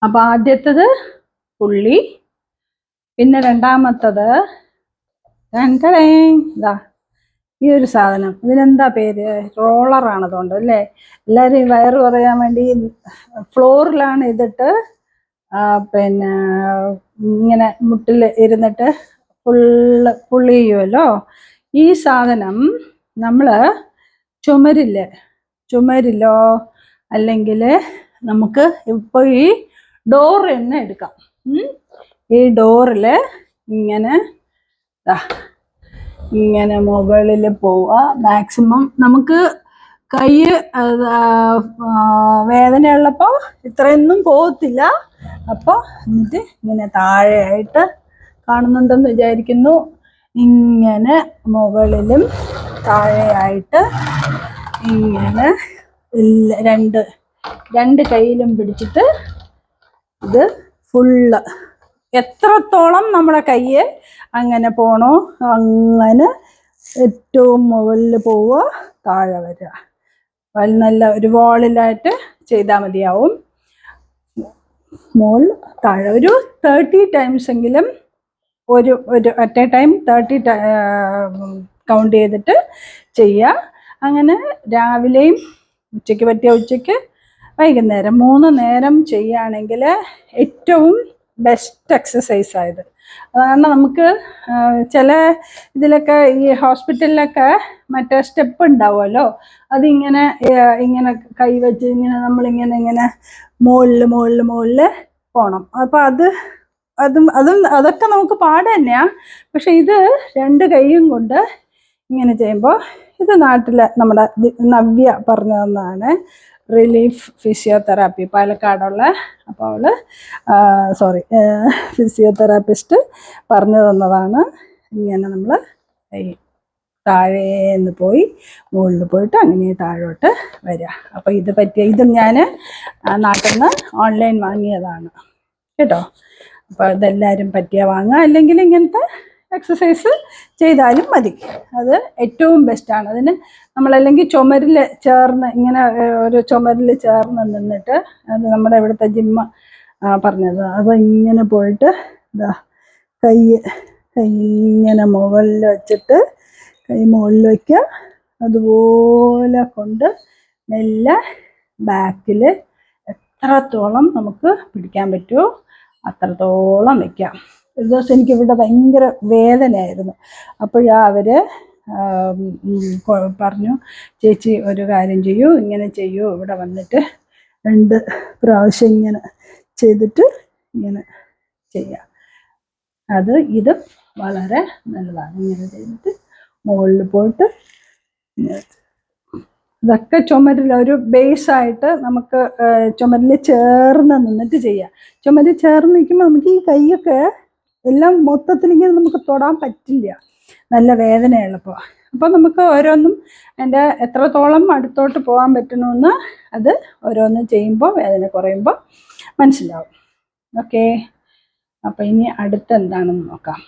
അപ്പോൾ ആദ്യത്തേത് പുള്ളി, പിന്നെ രണ്ടാമത്തത് ഇതാ ഈ ഒരു സാധനം. ഇതിനെന്താ പേര്? റോളറാണ് തോന്നുന്നു അല്ലേ? എല്ലാവരും ഈ വയറ് കുറയാൻ വേണ്ടി ഫ്ലോറിലാണ് ഇതിട്ട് പിന്നെ ഇങ്ങനെ മുട്ടിൽ ഇരുന്നിട്ട് പുള്ളി ചെയ്യുമല്ലോ. ഈ സാധനം നമ്മൾ ചുമരിലോ അല്ലെങ്കിൽ നമുക്ക് ഇപ്പോൾ ഈ ഡോർ തന്നെ എടുക്കാം. ഈ ഡോറിൽ ഇങ്ങനെ മുകളിൽ പോവുക. മാക്സിമം നമുക്ക് കൈ വേദനയുള്ളപ്പോൾ ഇത്രയൊന്നും പോകത്തില്ല. അപ്പോൾ എന്നിട്ട് ഇങ്ങനെ താഴെയായിട്ട് കാണുന്നുണ്ടെന്ന് വിചാരിക്കുന്നു. ഇങ്ങനെ മുകളിലും താഴെയായിട്ട് ഇങ്ങനെ രണ്ട് കൈയിലും പിടിച്ചിട്ട് ഇത് ഫുള്ള് എത്രത്തോളം നമ്മുടെ കയ്യ് അങ്ങനെ പോണോ അങ്ങനെ ഏറ്റവും മുകളിൽ പോവുക, താഴെ വരിക. നല്ല ഒരു വാളിലായിട്ട് ചെയ്താൽ മതിയാവും. മോൾ താഴെ ഒരു 30 ടൈംസ് എങ്കിലും ഒരു അറ്റ് എ ടൈം 30 കൗണ്ട് ചെയ്തിട്ട് ചെയ്യുക. അങ്ങനെ രാവിലെയും ഉച്ചയ്ക്ക് പറ്റിയ ഉച്ചയ്ക്ക്, വൈകുന്നേരം 3 നേരം ചെയ്യുകയാണെങ്കിൽ ഏറ്റവും ബെസ്റ്റ് എക്സസൈസ് ആയത്. കാരണം നമുക്ക് ചില ഇതിലൊക്കെ ഈ ഹോസ്പിറ്റലിലൊക്കെ മറ്റേ സ്റ്റെപ്പ് ഉണ്ടാവുമല്ലോ, അതിങ്ങനെ കൈവച്ച് ഇങ്ങനെ നമ്മളിങ്ങനെ മുകളിൽ പോകണം. അപ്പോൾ അതൊക്കെ നമുക്ക് പാട് തന്നെയാണ്. പക്ഷെ ഇത് 2 കൈയും കൊണ്ട് ഇങ്ങനെ ചെയ്യുമ്പോൾ, ഇത് നാട്ടിലെ നമ്മുടെ നവ്യ പറഞ്ഞു തന്നതാണ്. റിലീഫ് ഫിസിയോതെറാപ്പി പാലക്കാടുള്ള. അപ്പോൾ അവള് ഫിസിയോതെറാപ്പിസ്റ്റ് പറഞ്ഞു തന്നതാണ്. ഇങ്ങനെ നമ്മൾ താഴേന്ന് പോയി മുകളിൽ പോയിട്ട് അങ്ങനെ താഴോട്ട് വരിക. അപ്പോൾ ഇതും ഞാൻ നാട്ടിൽ നിന്ന് ഓൺലൈൻ വാങ്ങിയതാണ് കേട്ടോ. അപ്പോൾ ഇതെല്ലാവരും വാങ്ങുക. അല്ലെങ്കിൽ ഇങ്ങനത്തെ എക്സസൈസ് ചെയ്താലും മതി. അത് ഏറ്റവും ബെസ്റ്റാണ്. അതിന് നമ്മളല്ലെങ്കിൽ ചുമരിൽ ചേർന്ന് ഇങ്ങനെ ഒരു ചുമരിൽ ചേർന്ന് നിന്നിട്ട്, അത് നമ്മുടെ ഇവിടുത്തെ ജിമ്മ പറഞ്ഞത്. അപ്പോൾ ഇങ്ങനെ പോയിട്ട് കൈ ഇങ്ങനെ മുകളിൽ വെച്ചിട്ട് കൈ മുകളിൽ വയ്ക്കുക. അതുപോലെ കൊണ്ട് മെല്ലെ ബാക്കിൽ എത്രത്തോളം നമുക്ക് പിടിക്കാൻ പറ്റുമോ അത്രത്തോളം വയ്ക്കാം. ഒരു ദിവസം എനിക്കിവിടെ ഭയങ്കര വേദനയായിരുന്നു. അവർ പറഞ്ഞു, ചേച്ചി ഒരു കാര്യം ചെയ്യൂ, ഇങ്ങനെ ചെയ്യൂ, ഇവിടെ വന്നിട്ട് 2 പ്രാവശ്യം ഇങ്ങനെ ചെയ്തിട്ട് ഇങ്ങനെ ചെയ്യാം. ഇത് വളരെ നല്ലതാണ്. ഇങ്ങനെ ചെയ്തിട്ട് മുകളിൽ പോയിട്ട് ഇതൊക്കെ ചുമരിൽ ഒരു ബേസായിട്ട് നമുക്ക് ചുമരിൽ ചേർന്ന് നിന്നിട്ട് ചെയ്യാം. ചുമരിൽ ചേർന്ന് നിൽക്കുമ്പോൾ നമുക്ക് ഈ കൈയൊക്കെ എല്ലാം മൊത്തത്തിലിങ്ങനെ നമുക്ക് തൊടാൻ പറ്റില്ല, നല്ല വേദനയുള്ളപ്പോൾ. അപ്പോൾ നമുക്ക് ഓരോന്നും അതിൻ്റെ എത്രത്തോളം അടുത്തോട്ട് പോകാൻ പറ്റണമെന്ന് അത് ഓരോന്നും ചെയ്യുമ്പോൾ വേദന കുറയുമ്പോൾ മനസ്സിലാവും. ഓക്കെ, അപ്പോൾ ഇനി അടുത്ത എന്താണെന്ന് നോക്കാം.